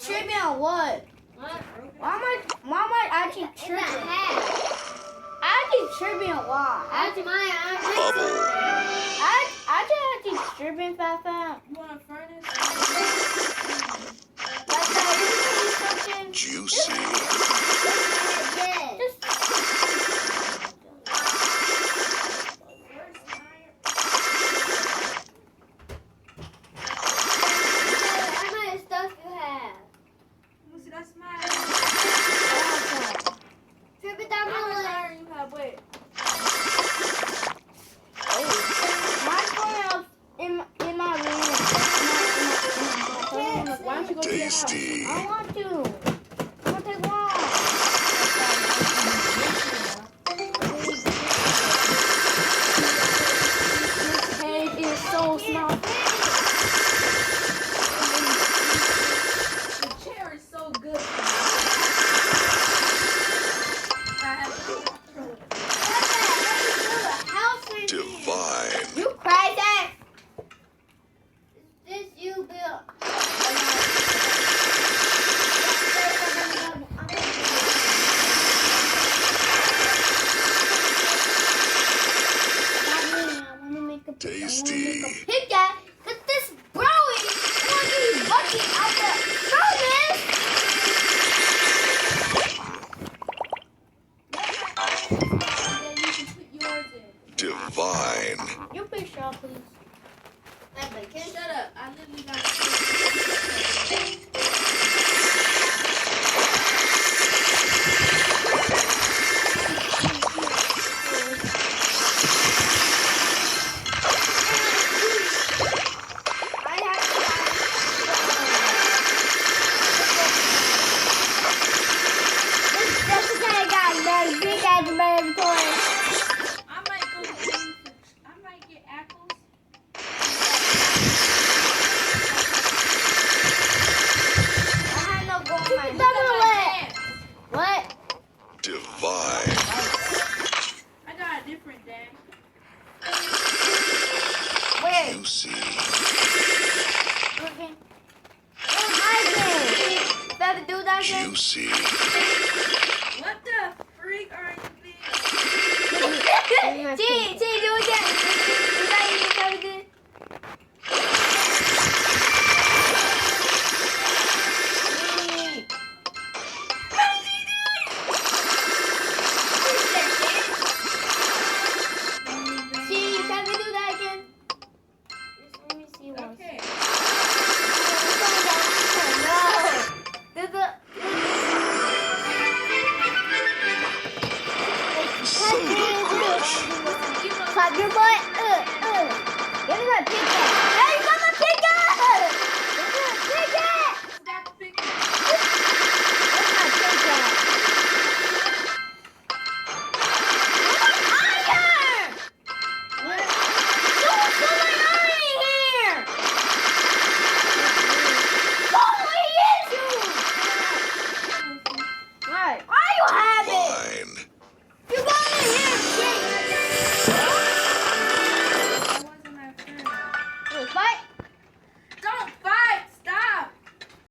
tripping on what? Why am I actually tripping? I actually tripping on why? I actually tripping fast. You want a furnace? Juicy. Tasty. I want to. I want to take one. This cake is so small. The chair is so good. Divine. You crazy? This you built. Tasty. Pick that. Cause this brownie want to be bucket out the furnace. Then you can put yours in. Divine. You pick Shaw, please. Shut up. I literally got I might get apples. What? Divine. I got a different day. Where? Juicy. Okay. Where's my game? Better do that again. Juicy. What the freak are you being? T, do it again. Do that again. Okay. Soda Crush. Clap your butt. Give me my pickaxe. Hey, you got my pickaxe. Give me my pickaxe. Got the big Where's my pickaxe? Iron. What? Someone put my iron in here. Oh, he is you. Right. Why you have it? Divine. You got it here.